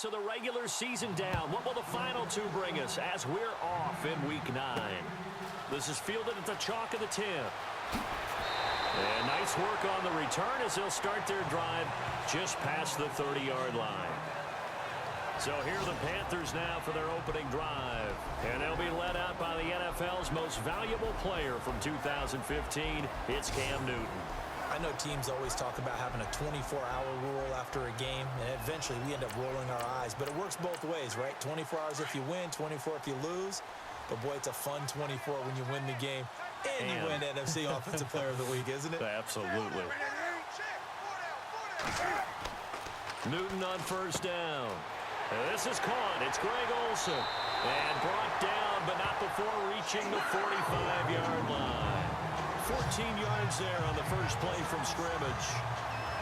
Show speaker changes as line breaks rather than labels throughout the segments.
So the regular season down. What will the final two bring us as we're off in Week 9? This is fielded at the chalk of the 10. And nice work on the return as they'll start their drive just past the 30-yard line. So here are the Panthers now for their opening drive. And they'll be led out by the NFL's most valuable player from 2015. It's Cam Newton.
I know teams always talk about having a 24-hour rule after a game, and eventually we end up rolling our eyes. But it works both ways, right? 24 hours if you win, 24 if you lose. But, boy, it's a fun 24 when you win the game. And you win NFC Offensive Player of the Week, isn't it?
Absolutely. Newton on first down. This is caught. It's Greg Olsen. And brought down, but not before reaching the 45-yard line. 14 yards there on the first play from scrimmage.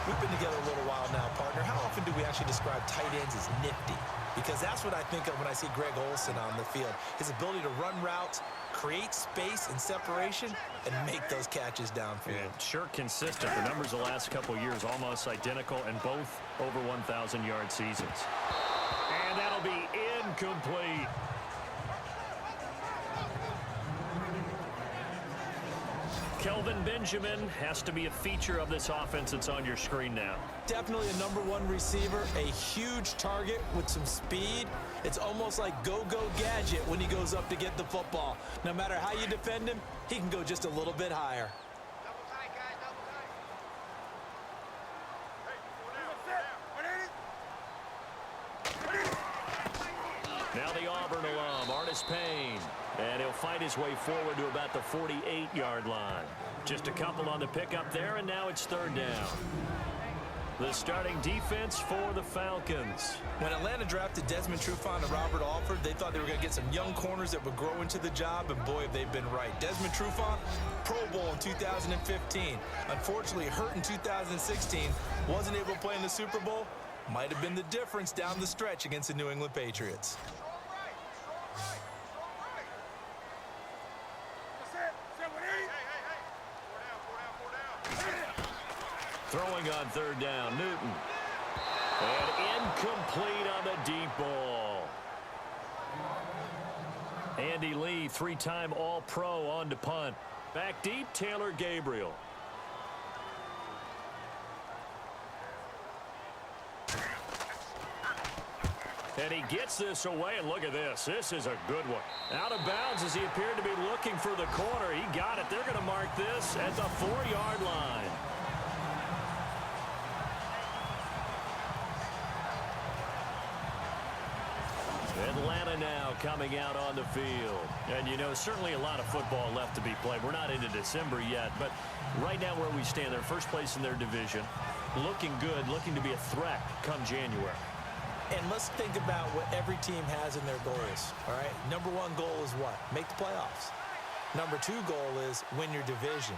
We've been together a little while now, partner. How often do we actually describe tight ends as nifty? Because that's what I think of when I see Greg Olsen on the field. His ability to run routes, create space and separation, and make those catches downfield.
Yeah, sure consistent. The numbers the last couple years almost identical, and both over 1,000-yard seasons. And that'll be incomplete. Kelvin Benjamin has to be a feature of this offense that's on your screen now.
Definitely a #1 receiver, a huge target with some speed. It's almost like go-go gadget when he goes up to get the football. No matter how you defend him, he can go just a little bit higher.
Double tight, guys, double tight.
Now the Auburn alum, Artis Payne. And he'll fight his way forward to about the 48-yard line. Just a couple on the pickup there, and now it's third down. The starting defense for the Falcons.
When Atlanta drafted Desmond Trufant and Robert Alford, they thought they were going to get some young corners that would grow into the job, and boy, have they been right. Desmond Trufant, Pro Bowl in 2015. Unfortunately, hurt in 2016. Wasn't able to play in the Super Bowl. Might have been the difference down the stretch against the New England Patriots.
Throwing on third down, Newton. And incomplete on the deep ball. Andy Lee, three-time All-Pro on to punt. Back deep, Taylor Gabriel. And he gets this away, and look at this. This is a good one. Out of bounds as he appeared to be looking for the corner. He got it. They're going to mark this at the 4-yard line. Atlanta now coming out on the field. And, you know, certainly a lot of football left to be played. We're not into December yet, but right now where we stand, they're first place in their division. Looking good, looking to be a threat come January.
And let's think about what every team has in their goals, all right? #1 goal is what? Make the playoffs. #2 goal is win your division.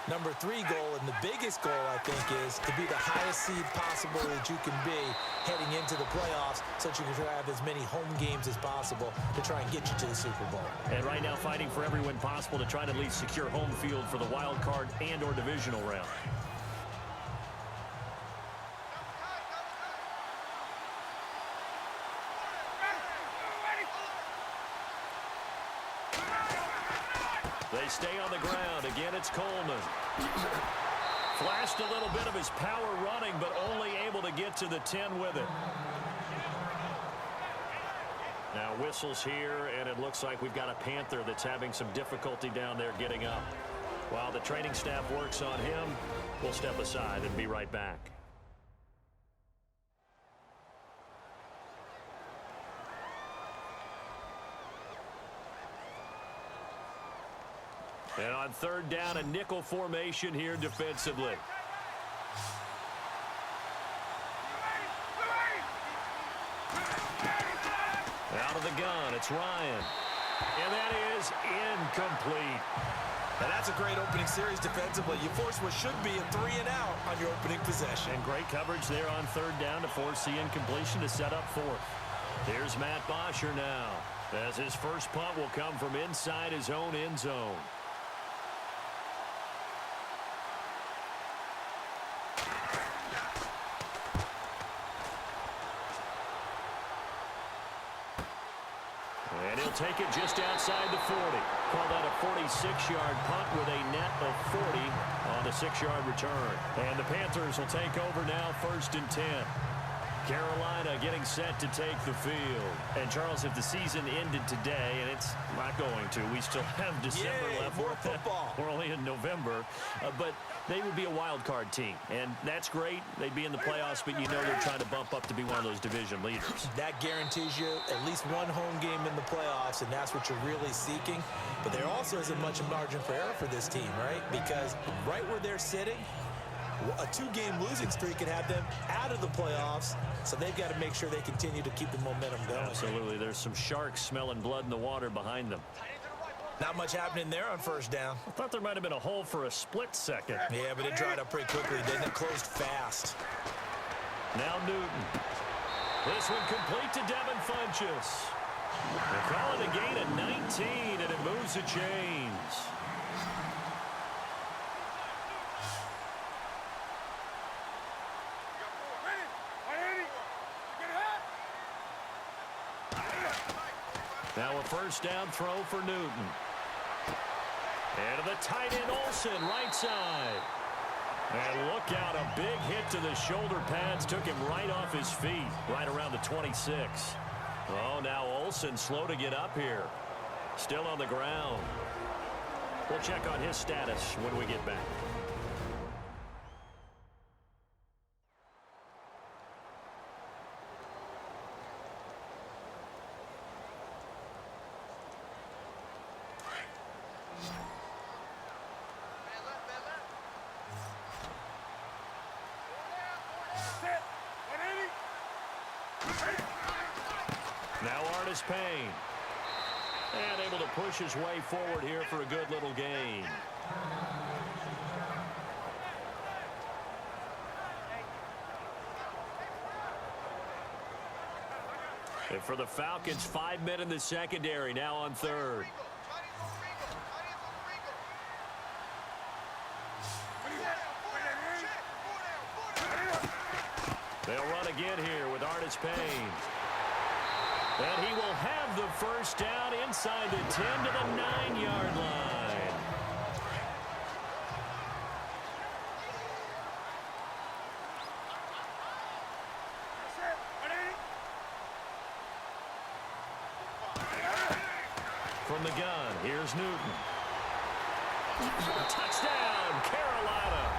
#3 goal, and the biggest goal, I think, is to be the highest seed possible that you can be heading into the playoffs so that you can have as many home games as possible to try and get you to the Super Bowl.
And right now fighting for every win possible to try to at least secure home field for the wild card and or divisional round. They stay on the ground. Again, it's Coleman. Flashed a little bit of his power running, but only able to get to the 10 with it. Now whistles here, and it looks like we've got a Panther that's having some difficulty down there getting up. While the training staff works on him, we'll step aside and be right back. And on third down, a nickel formation here defensively. Out of the gun, it's Ryan. And that is incomplete.
And that's a great opening series defensively. You force what should be a 3-and-out on your opening possession.
And great coverage there on third down to force the incompletion to set up fourth. Here's Matt Bosher now, as his first punt will come from inside his own end zone. He'll take it just outside the 40. Call that a 46-yard punt with a net of 40 on a 6-yard return. And the Panthers will take over now, 1st and 10. Carolina getting set to take the field.
And, Charles, if the season ended today, and it's not going to, we still have December left.
More football.
We're only in November. But they would be a wild card team. And that's great. They'd be in the playoffs, but you know they're trying to bump up to be one of those division leaders.
That guarantees you at least one home game in the playoffs, and that's what you're really seeking. But there also isn't much margin for error for this team, right? Because right where they're sitting, a 2-game losing streak could have them out of the playoffs, so they've got to make sure they continue to keep the momentum going.
Absolutely. There's some sharks smelling blood in the water behind them.
Not much happening there on 1st down.
I thought there might have been a hole for a split second.
Yeah, but it dried up pretty quickly, didn't it? Closed fast.
Now Newton.
This one complete to Devin Funchess. They call it a gain of 19, and it moves the chains. Now a 1st down throw for Newton. And to the tight end, Olsen, right side. And look out, a big hit to the shoulder pads. Took him right off his feet, right around the 26. Oh, now Olsen slow to get up here. Still on the ground. We'll check on his status when we get back. Now Artis Payne. And able to push his way forward here for a good little gain. And for the Falcons, 5 men in the secondary, now on 3rd. They'll run again here with Artis Payne. And he will have the 1st down inside the 10 to the 9-yard line. From the gun, here's Newton. Touchdown, Carolina.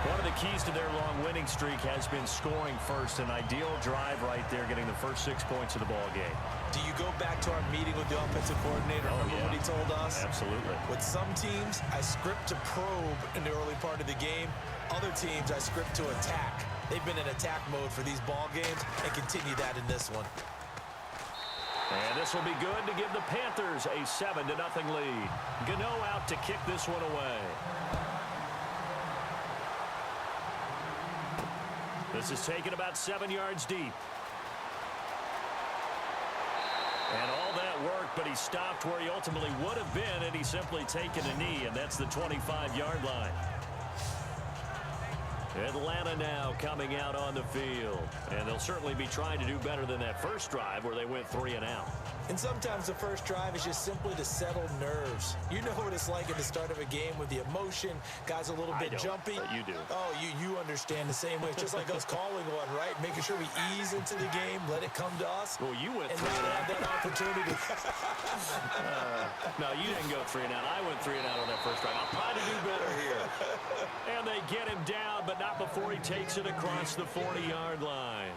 One of the keys to their long winning streak has been scoring first. An ideal drive right there, getting the first 6 points of the ball game.
Do you go back to our meeting with the offensive coordinator? Remember what he told us?
Absolutely.
With some teams, I script to probe in the early part of the game. Other teams, I script to attack. They've been in attack mode for these ball games and continue that in this one.
And this will be good to give the Panthers a 7-0 lead. Gano out to kick this one away. This is taken about 7 yards deep. And all that work, but he stopped where he ultimately would have been had he simply taken a knee, and that's the 25-yard line. Atlanta now coming out on the field. And they'll certainly be trying to do better than that first drive where they went 3 and out.
And sometimes the first drive is just simply to settle nerves. You know what it's like at the start of a game with the emotion. Guys a little bit jumpy.
But you do.
Oh, you understand the same way. It's just like us calling one, right? Making sure we ease into the game, let it come to us.
Well, you went
and
3 and
not
out.
have that opportunity.
No, you didn't go 3 and out. I went 3 and out on that first drive. I'll try to do better here. And they get him down, but not before he takes it across the 40-yard line.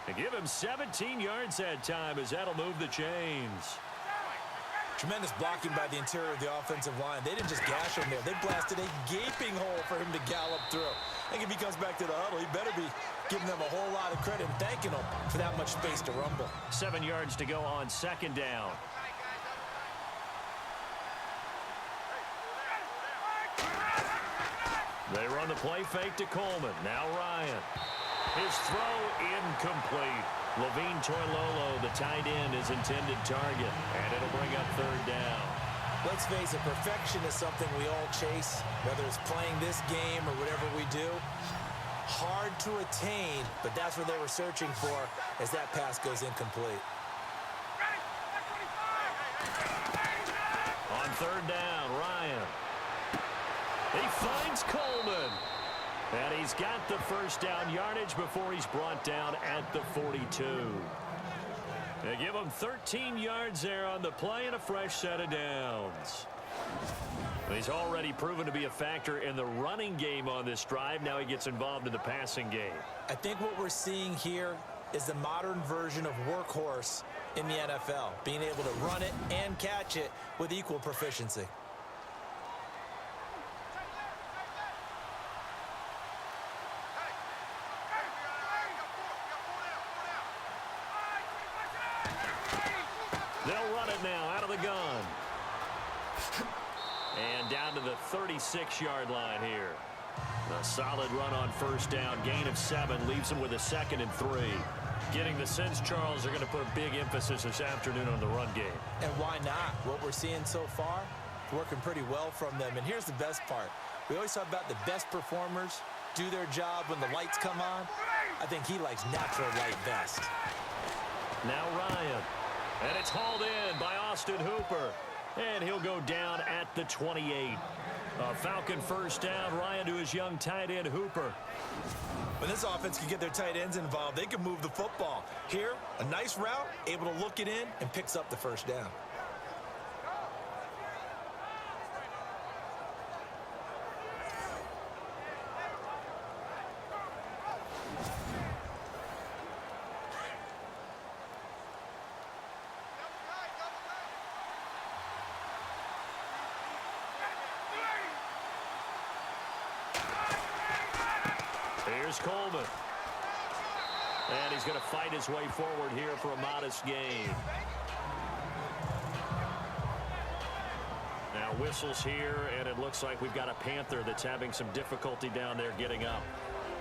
And give him 17 yards that time, as that'll move the chains.
Tremendous blocking by the interior of the offensive line. They didn't just gash him there. They blasted a gaping hole for him to gallop through. I think if he comes back to the huddle, he better be giving them a whole lot of credit and thanking them for that much space to rumble.
7 yards to go on 2nd down. They run the play fake to Coleman. Now Ryan. His throw incomplete. Levine Toilolo, the tight end, is intended target, and it'll bring up 3rd down.
Let's face it, perfection is something we all chase, whether it's playing this game or whatever we do. Hard to attain, but that's what they were searching for as that pass goes incomplete.
On third down, Ryan. He finds Coleman. And he's got the first down yardage before he's brought down at the 42. They give him 13 yards there on the play and a fresh set of downs. He's already proven to be a factor in the running game on this drive. Now he gets involved in the passing game.
I think what we're seeing here is the modern version of workhorse in the NFL, being able to run it and catch it with equal proficiency.
They'll run it now out of the gun. And down to the 36-yard line here. A solid run on first down. Gain of 7 leaves him with a 2nd and 3. Getting the sense, Charles, they're going to put a big emphasis this afternoon on the run game.
And why not? What we're seeing so far, working pretty well from them. And here's the best part. We always talk about the best performers do their job when the lights come on. I think he likes natural light best.
Now Ryan. And it's hauled in by Austin Hooper. And he'll go down at the 28. A Falcon first down. Ryan to his young tight end, Hooper.
When this offense can get their tight ends involved, they can move the football. Here, a nice route, able to look it in, and picks up the first down.
Here's Coleman. And he's going to fight his way forward here for a modest gain. Now whistles here, and it looks like we've got a Panther that's having some difficulty down there getting up.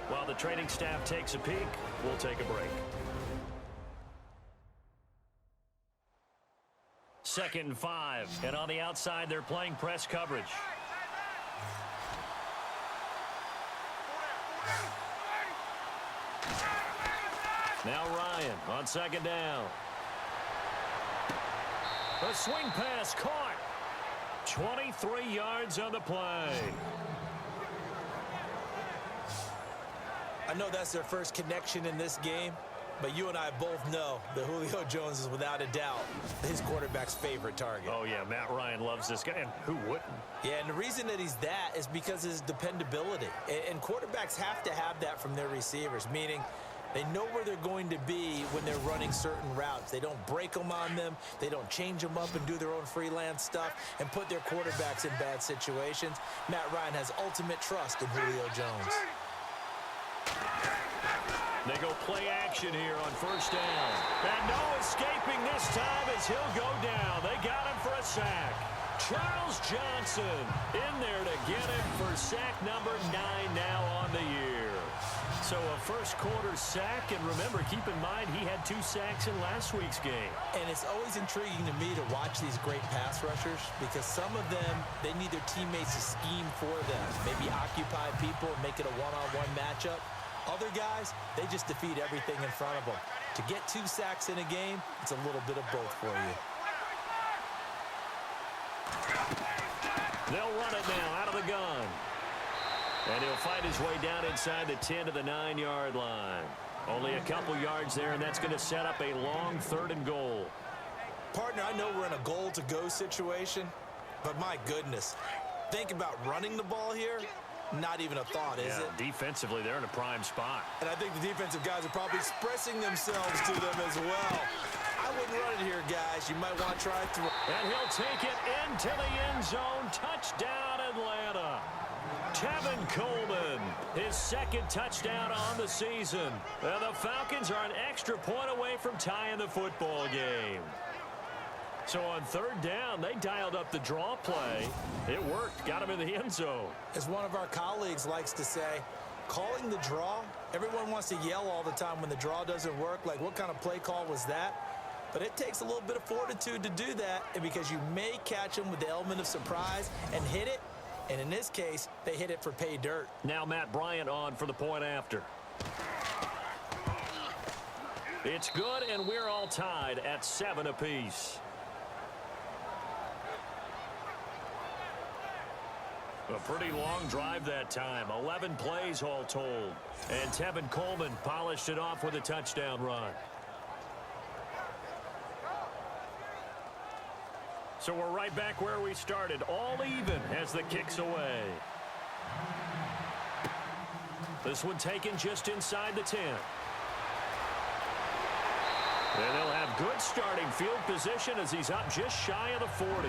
While the training staff takes a peek, we'll take a break. 2nd and 5. And on the outside, they're playing press coverage. Now Ryan on 2nd down. A swing pass caught. 23 yards on the play.
I know that's their first connection in this game, but you and I both know that Julio Jones is without a doubt his quarterback's favorite target.
Oh, yeah, Matt Ryan loves this guy, and who wouldn't?
Yeah, and the reason that he's that is because of his dependability. And quarterbacks have to have that from their receivers, meaning they know where they're going to be when they're running certain routes. They don't break them on them. They don't change them up and do their own freelance stuff and put their quarterbacks in bad situations. Matt Ryan has ultimate trust in Julio Jones.
They go play action here on first down. And no escaping this time as he'll go down. They got him for a sack. Charles Johnson in there to get him for sack number 9 now on the year. So a first quarter sack, and remember, keep in mind he had 2 sacks in last week's game.
And it's always intriguing to me to watch these great pass rushers because some of them, they need their teammates to scheme for them, maybe occupy people and make it a one-on-one matchup. Other guys, they just defeat everything in front of them. To get 2 sacks in a game, it's a little bit of both for you.
They'll run it now out of the gun. And he'll fight his way down inside the 10 to the 9-yard line. Only a couple yards there, and that's going to set up a long 3rd and goal.
Partner, I know we're in a goal-to-go situation, but my goodness, think about running the ball here. Not even a thought, is it?
Defensively, they're in a prime spot.
And I think the defensive guys are probably expressing themselves to them as well. I wouldn't run it here, guys. You might want to try through.
And he'll take it into the end zone. Touchdown, Atlanta. Tevin Coleman, his 2nd touchdown on the season. And the Falcons are an extra point away from tying the football game. So on 3rd down, they dialed up the draw play. It worked. Got him in the end zone.
As one of our colleagues likes to say, calling the draw, everyone wants to yell all the time when the draw doesn't work, like what kind of play call was that? But it takes a little bit of fortitude to do that, and because you may catch them with the element of surprise and hit it, And in this case, they hit it for pay dirt.
Now Matt Bryant on for the point after. It's good, and we're all tied at 7 apiece. A pretty long drive that time. 11 plays all told. And Tevin Coleman polished it off with a touchdown run. So we're right back where we started. All even as the kick's away. This one taken just inside the 10. And they'll have good starting field position as he's up just shy of the 40.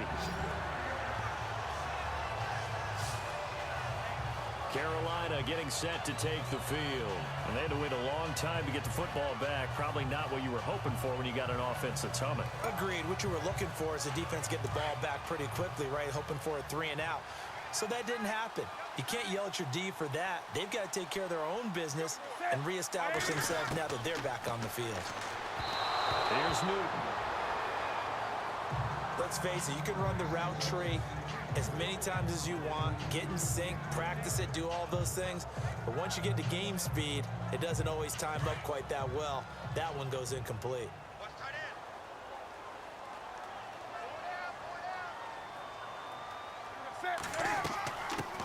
Carolina getting set to take the field. And they had to wait a long time to get the football back. Probably not what you were hoping for when you got an offense that's humming.
Agreed. What you were looking for is the defense get the ball back pretty quickly, right? Hoping for a 3 and out. So that didn't happen. You can't yell at your D for that. They've got to take care of their own business and reestablish themselves now that they're back on the field.
Here's Newton.
Let's face it, you can run the route tree as many times as you want, get in sync, practice it, do all those things. But once you get to game speed, it doesn't always time up quite that well. That one goes incomplete.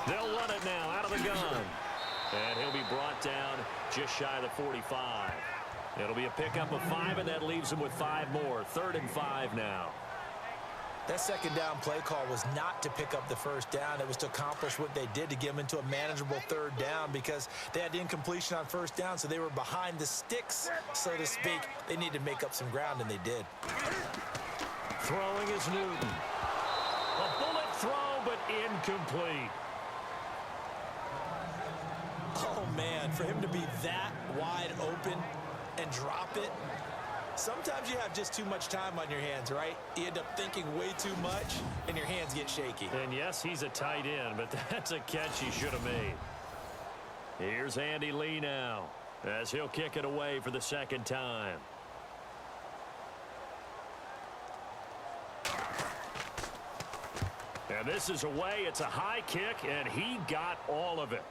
They'll run it now out of the gun. And he'll be brought down just shy of the 45. It'll be a pickup of 5, and that leaves him with 5 more. 3rd and 5 now.
That second down play call was not to pick up the first down. It was to accomplish what they did to get them into a manageable 3rd down because they had incompletion on first down, so they were behind the sticks, so to speak. They needed to make up some ground, and they did.
Throwing is Newton. A bullet throw, but incomplete.
Oh, man, for him to be that wide open and drop it. Sometimes you have just too much time on your hands, right? You end up thinking way too much, and your hands get shaky.
And yes, he's a tight end, but that's a catch he should have made. Here's Andy Lee now, as he'll kick it away for the 2nd time. And this is away. It's a high kick, and he got all of it.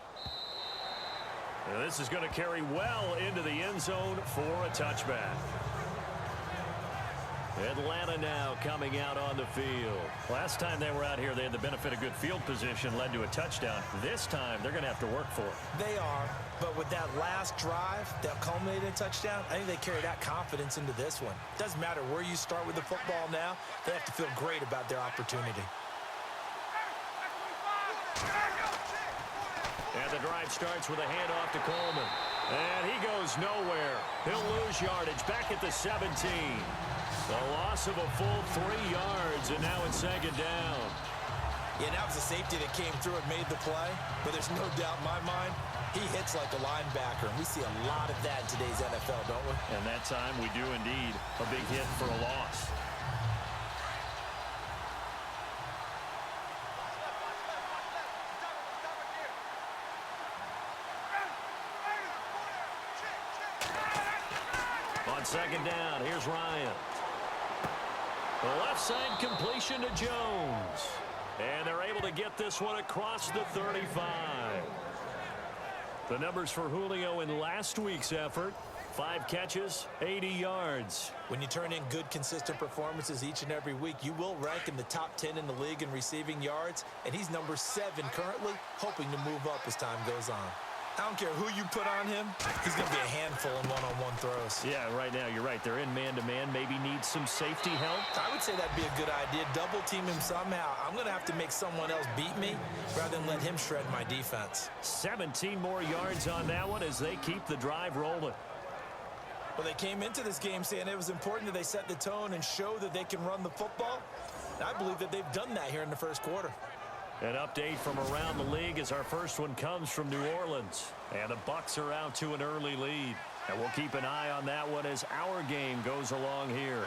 And this is going to carry well into the end zone for a touchback. Atlanta now coming out on the field. Last time they were out here, they had the benefit of good field position, led to a touchdown. This time, they're going to have to work for it.
They are, but with that last drive that culminated in a touchdown, I think they carry that confidence into this one. Doesn't matter where you start with the football now, they have to feel great about their opportunity.
And the drive starts with a handoff to Coleman. And he goes nowhere. He'll lose yardage back at the 17. The loss of a full 3 yards, and now it's 2nd down.
Yeah, that was a safety that came through and made the play, but there's no doubt in my mind, he hits like a linebacker, and we see a lot of that in today's NFL, don't we?
And that time we do indeed. A big hit for a loss. On 2nd down, here's Ryan. The left side completion to Jones. And they're able to get this one across the 35. The numbers for Julio in last week's effort: 5 catches, 80 yards.
When you turn in good, consistent performances each and every week, you will rank in the top 10 in the league in receiving yards, and he's number 7 currently, hoping to move up as time goes on. I don't care who you put on him, he's going to be a handful in one-on-one throws.
Yeah, right now, you're right. They're in man-to-man. Maybe needs some safety help.
I would say that'd be a good idea. Double team him somehow. I'm going to have to make someone else beat me rather than let him shred my defense.
17 more yards on that one as they keep the drive rolling.
Well, they came into this game saying it was important that they set the tone and show that they can run the football. And I believe that they've done that here in the first quarter.
An update from around the league as our first one comes from New Orleans. And the Bucs are out to an early lead. And we'll keep an eye on that one as our game goes along here.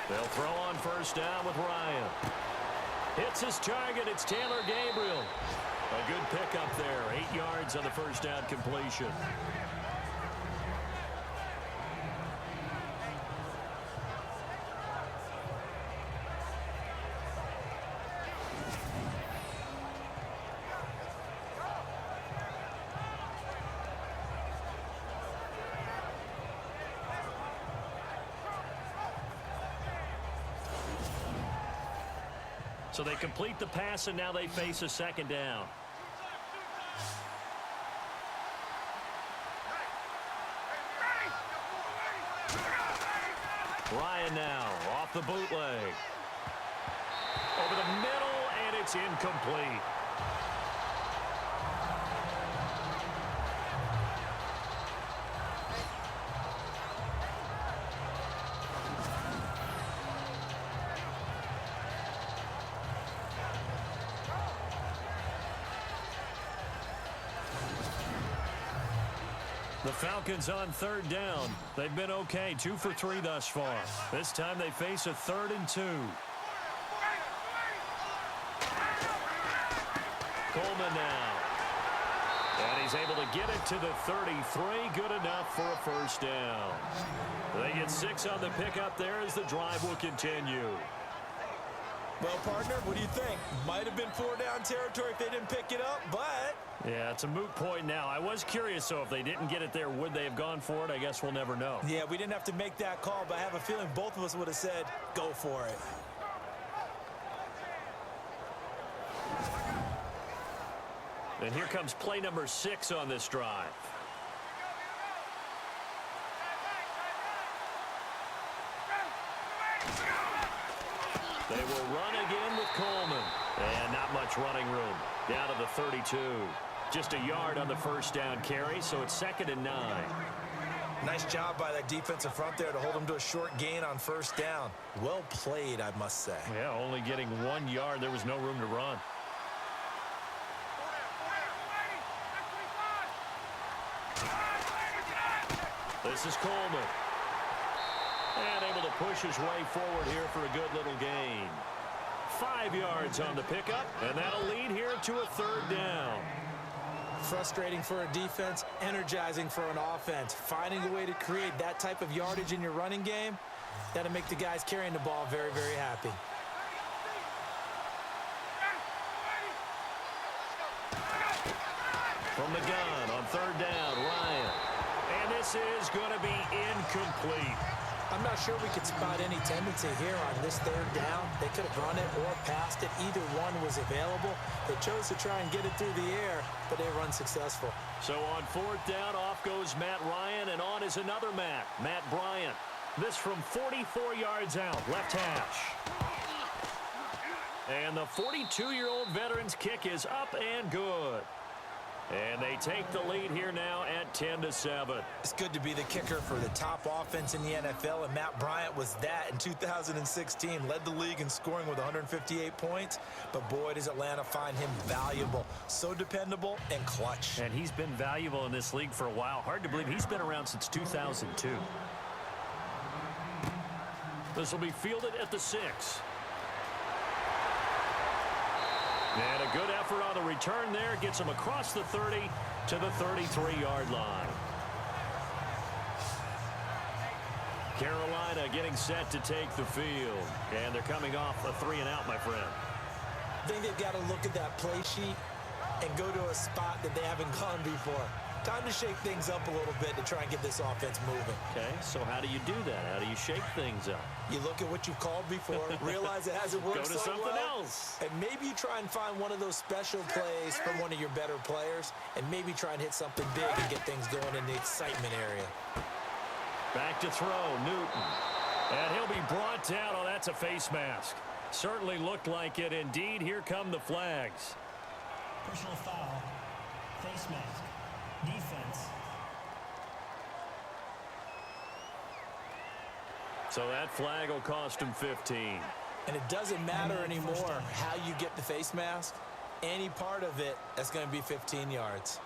They'll throw on 1st down with Ryan. Hits his target. It's Taylor Gabriel. A good pickup there. 8 yards on the 1st down completion.
So they complete the pass, and now they face a second down. Ryan now off the bootleg. Over the middle, and it's incomplete. The Falcons on third down. They've been okay, 2 for 3 thus far. This time they face a 3rd and 2. Coleman now. And he's able to get it to the 33. Good enough for a first down. They get 6 on the pickup there as the drive will continue.
Well, partner, what do you think? Might have been 4-down territory if they didn't pick it up, but...
Yeah, it's a moot point now. I was curious, so if they didn't get it there, would they have gone for it? I guess we'll never know.
Yeah, we didn't have to make that call, but I have a feeling both of us would have said, go for it.
And here comes play number 6 on this drive. They will run again with Coleman. And not much running room. Down to the 32. Just a yard on the first down carry, so it's 2nd and 9.
Nice job by that defensive front there to hold them to a short gain on first down. Well played, I must say.
Yeah, only getting 1 yard. There was no room to run. This is Coleman. And able to push his way forward here for a good little gain. 5 yards on the pickup, and that'll lead here to a 3rd down.
Frustrating for a defense, energizing for an offense. Finding a way to create that type of yardage in your running game, that'll make the guys carrying the ball very, very happy.
From the gun on 3rd down, Ryan. And this is going to be incomplete.
I'm not sure we could spot any tendency here on this 3rd down. They could have run it or passed it. Either one was available. They chose to try and get it through the air, but they were unsuccessful.
So on 4th down, off goes Matt Ryan, and on is another Matt Bryant. This from 44 yards out, left hash. And the 42-year-old veteran's kick is up and good. And they take the lead here now at 10-7.
It's good to be the kicker for the top offense in the NFL, and Matt Bryant was that in 2016. Led the league in scoring with 158 points, but boy, does Atlanta find him valuable. So dependable and clutch.
And he's been valuable in this league for a while. Hard to believe he's been around since 2002. This will be fielded at the 6. And a good effort on the return there. Gets him across the 30 to the 33-yard line. Carolina getting set to take the field. And they're coming off a 3-and-out, my friend.
I think they've got to look at that play sheet and go to a spot that they haven't gone before. Time to shake things up a little bit to try and get this offense moving.
Okay, so how do you do that? How do you shake things up?
You look at what you've called before, realize it hasn't worked
Go to
so
something
well,
else.
and maybe you try and find one of those special plays from one of your better players, and maybe try and hit something big and get things going in the excitement area.
Back to throw, Newton. And he'll be brought down. Oh, that's a face mask. Certainly looked like it. Indeed, here come the flags.
Personal foul, face mask, defense.
So that flag will cost him 15.
And it doesn't matter anymore how you get the face mask. Any part of it, that's going to be 15 yards.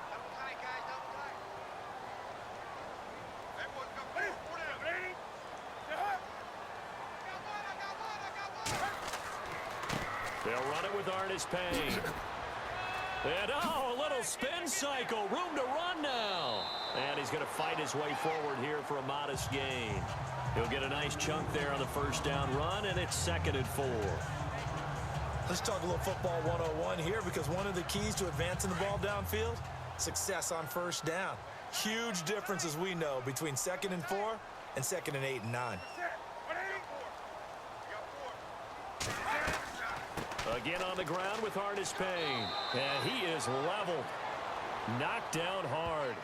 Double tight, guys, double tight. Everyone come back. Put it up, ready? I got one.
They'll run it with Artis Payne. And, oh, a little spin cycle. Room to run now. And he's going to fight his way forward here for a modest gain. He'll get a nice chunk there on the first down run, and it's 2nd and 4.
Let's talk a little football 101 here, because one of the keys to advancing the ball downfield, success on first down. Huge difference, as we know, between 2nd and 4 and 2nd and 8 and 9.
Again on the ground with Artis Payne. And he is leveled. Knocked down hard.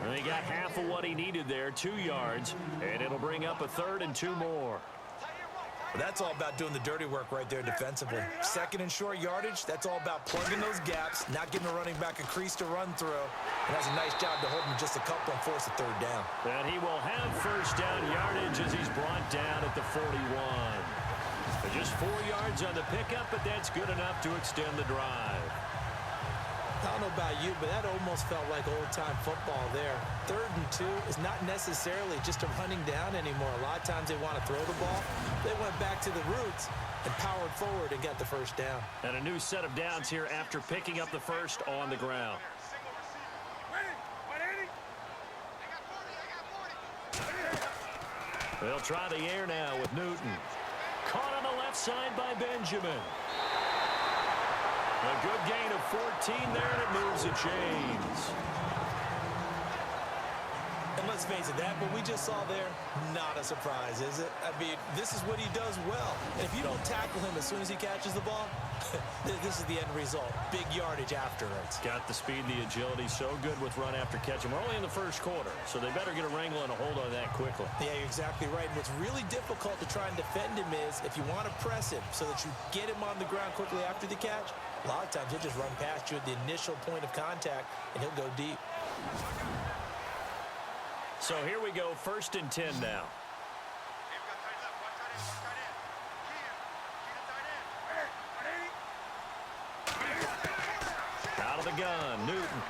And he got half of what he needed there, 2 yards. And it'll bring up a 3rd and 2 more.
Well, that's all about doing the dirty work right there defensively. 2nd and short yardage, that's all about plugging those gaps, not giving the running back a crease to run through. And has a nice job to hold him just a couple and force a 3rd down.
And he will have 1st down yardage as he's brought down at the 41. Just 4 yards on the pickup, but that's good enough to extend the drive.
I don't know about you, but that almost felt like old-time football there. 3rd and 2 is not necessarily just a running down anymore. A lot of times they want to throw the ball. They went back to the roots and powered forward and got the 1st down.
And a new set of downs here after picking up the 1st on the ground. They'll try the air now with Newton. Caught on the left side by Benjamin. A good gain of 14 there, and it moves the chains.
And let's face it, that what we just saw there, not a surprise, is it? I mean, this is what he does well. And if you don't tackle him as soon as he catches the ball, this is the end result. Big yardage afterwards.
Got the speed, the agility, so good with run after catch. And we're only in the 1st quarter, so they better get a wrangle and a hold on that quickly.
Yeah, you're exactly right. And what's really difficult to try and defend him is if you want to press him so that you get him on the ground quickly after the catch, a lot of times he'll just run past you at the initial point of contact, and he'll go deep.
So here we go, 1st and 10 now. Out of the gun, Newton.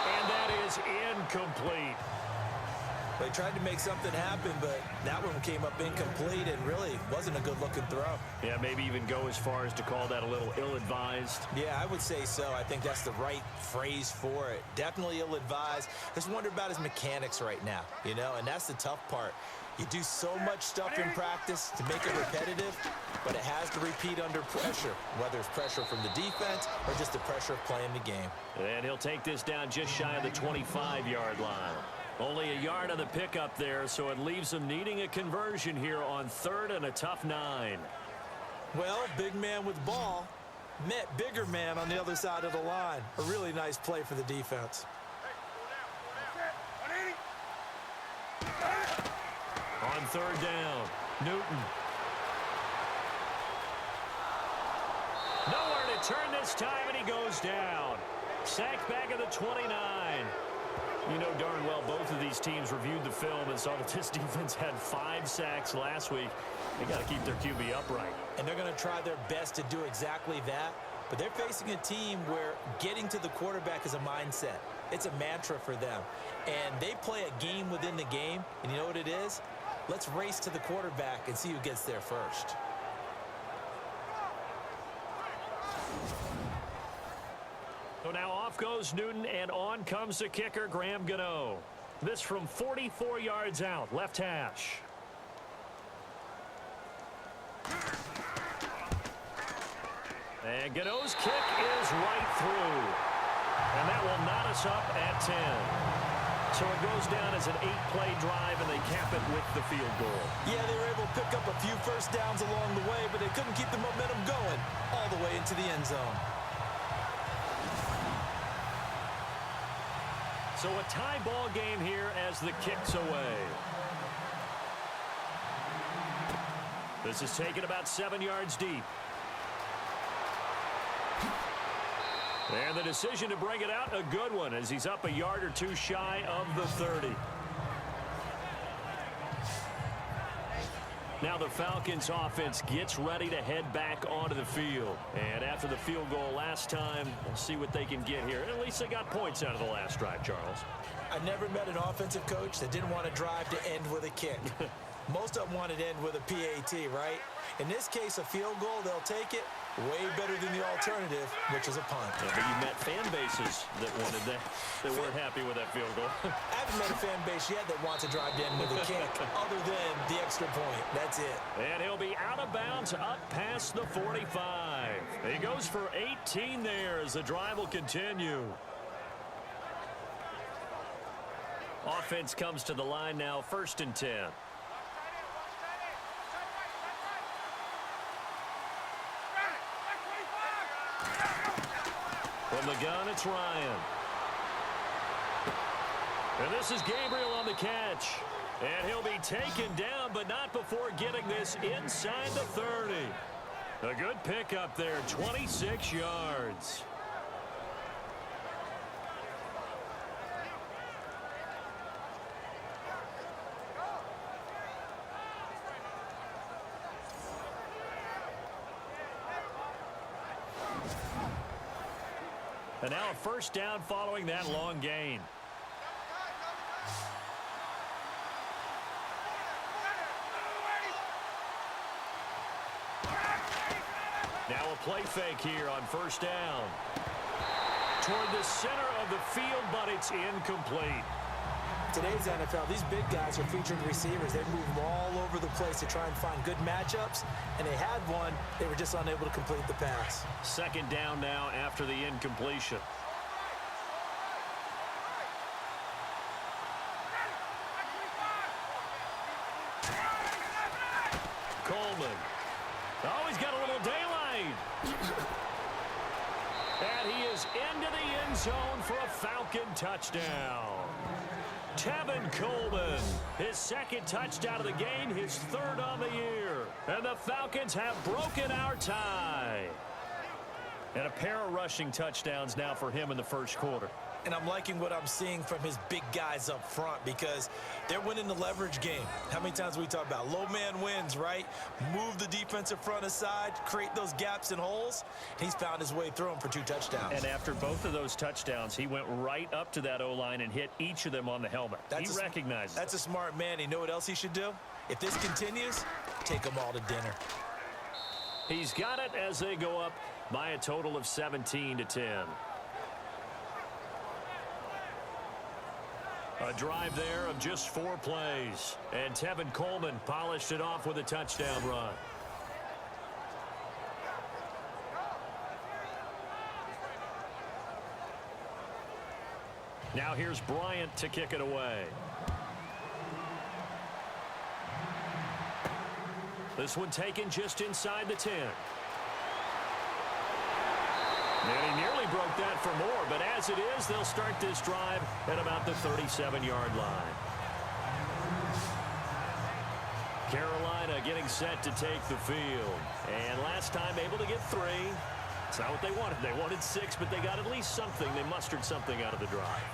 And that is incomplete.
They tried to make something happen, but that one came up incomplete and really wasn't a good-looking throw.
Yeah, maybe even go as far as to call that a little ill-advised.
Yeah, I would say so. I think that's the right phrase for it. Definitely ill-advised. Just wonder about his mechanics right now, you know, and that's the tough part. You do so much stuff in practice to make it repetitive, but it has to repeat under pressure, whether it's pressure from the defense or just the pressure of playing the game.
And he'll take this down just shy of the 25-yard line. Only a yard on the pickup there, so it leaves him needing a conversion here on 3rd and a tough 9.
Well, big man with ball met bigger man on the other side of the line. A really nice play for the defense.
On 3rd down, Newton. Nowhere to turn this time, and he goes down. Sacked back at the 29. You know darn well both of these teams reviewed the film and saw that this defense had 5 sacks last week. They got to keep their QB upright.
And they're going to try their best to do exactly that. But they're facing a team where getting to the quarterback is a mindset. It's a mantra for them. And they play a game within the game. And you know what it is? Let's race to the quarterback and see who gets there first.
So now off goes Newton, and on comes the kicker, Graham Gano. This from 44 yards out, left hash. And Gano's kick is right through. And that will knot us up at 10. So it goes down as an 8-play drive, and they cap it with the field goal.
Yeah, they were able to pick up a few 1st downs along the way, but they couldn't keep the momentum going all the way into the end zone.
So a tie ball game here as the kick's away. This is taken about 7 yards deep. And the decision to bring it out, a good one, as he's up a yard or 2 shy of the 30. Now the Falcons offense gets ready to head back onto the field. And after the field goal last time, we'll see what they can get here. At least they got points out of the last drive, Charles.
I've never met an offensive coach that didn't want to drive to end with a kick. Most of them want it to end with a PAT, right? In this case, a field goal, they'll take it. Way better than the alternative, which is a punt.
Yeah, but you met fan bases that wanted that. They weren't happy with that field goal.
I haven't met a fan base yet that wants to drive in with a kick other than the extra point. That's it.
And he'll be out of bounds up past the 45. He goes for 18 there as the drive will continue. Offense comes to the line now, 1st and 10. From the gun, it's Ryan. And this is Gabriel on the catch. And he'll be taken down, but not before getting this inside the 30. A good pickup there, 26 yards. And now a 1st down following that long gain. Now a play fake here on 1st down. Toward the center of the field, but it's incomplete.
Today's NFL, these big guys are featured receivers. They move them all over the place to try and find good matchups, and they had one. They were just unable to complete the pass.
2nd down now after the incompletion. Coleman. Oh, he's got a little daylight. And he is into the end zone for a Falcon touchdown. Tevin Coleman, his 2nd touchdown of the game, his 3rd on the year. And the Falcons have broken our tie. And a pair of rushing touchdowns now for him in the 1st quarter.
And I'm liking what I'm seeing from his big guys up front because they're winning the leverage game. How many times we talk about low man wins, right? Move the defensive front aside, create those gaps and holes. He's found his way through them for 2 touchdowns.
And after both of those touchdowns, he went right up to that O-line and hit each of them on the helmet. He recognized it.
That's a smart man. You know what else he should do? If this continues, take them all to dinner.
He's got it as they go up by a total of 17-10. A drive there of just 4 plays. And Tevin Coleman polished it off with a touchdown run. Now here's Bryant to kick it away. This one taken just inside the 10. And he nearly broke that for more, but as it is, they'll start this drive at about the 37-yard line. Carolina getting set to take the field. And last time able to get 3. It's not what they wanted. They wanted 6, but they got at least something. They mustered something out of the drive.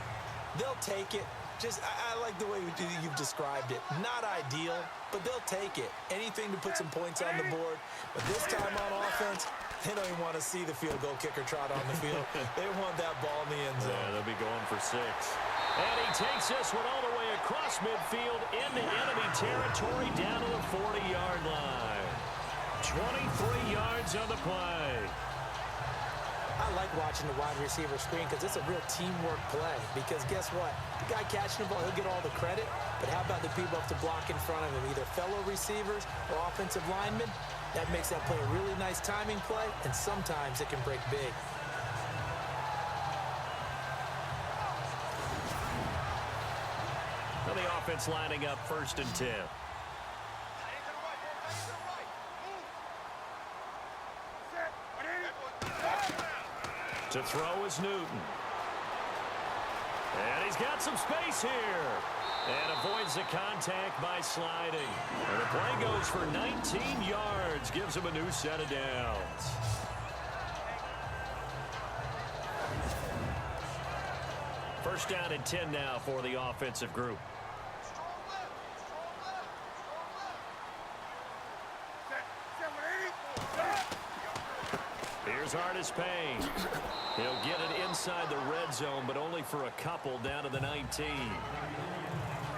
They'll take it. I like the way you've described it. Not ideal, but they'll take it. Anything to put some points on the board. But this time on offense, they don't even want to see the field goal kicker trot on the field. They want that ball in the end zone.
Yeah, they'll be going for 6. And he takes this one all the way across midfield into enemy territory down to the 40-yard line. 23 yards on the play.
I like watching the wide receiver screen because it's a real teamwork play. Because guess what? The guy catching the ball, he'll get all the credit. But how about the people up to block in front of him, either fellow receivers or offensive linemen? That makes that play a really nice timing play, and sometimes it can break big.
Now the offense lining up 1st and 10. To throw is Newton. And he's got some space here. And avoids the contact by sliding. And the play goes for 19 yards. Gives him a new set of downs. First down and 10 now for the offensive group. Here's Artis Payne. He'll get it inside the red zone, but only for a couple down to the 19.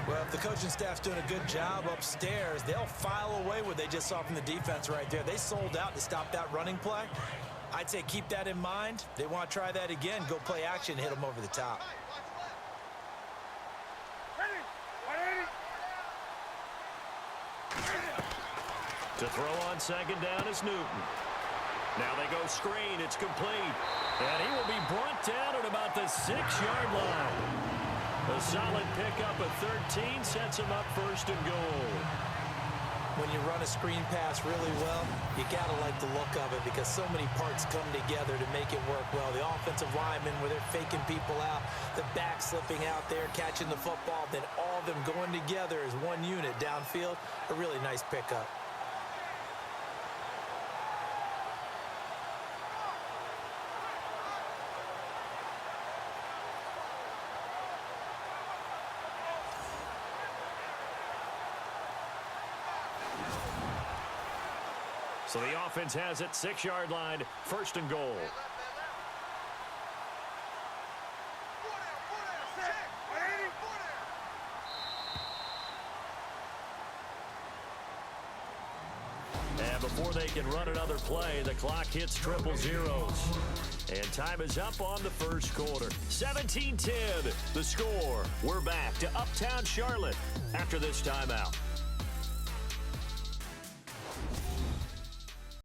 Well, if the coaching staff's doing a good job upstairs, they'll file away what they just saw from the defense right there. They sold out to stop that running play. I'd say keep that in mind. They want to try that again. Go play action, hit them over the top.
To throw on 2nd down is Newton. Now they go screen. It's complete. And he will be brought down at about the 6-yard line.
A solid pickup of 13 sets him up first and goal.
When you run a screen pass really well, you got to like the look of it because so many parts come together to make it work well. The offensive linemen, where they're faking people out, the back slipping out there, catching the football, then all of them going together as one unit downfield. A really nice pickup.
So the offense has it, 6-yard line, first and goal. And before they can run another play, the clock hits triple zeros. And time is up on the first quarter. 17-10, the score. We're back to Uptown Charlotte after this timeout.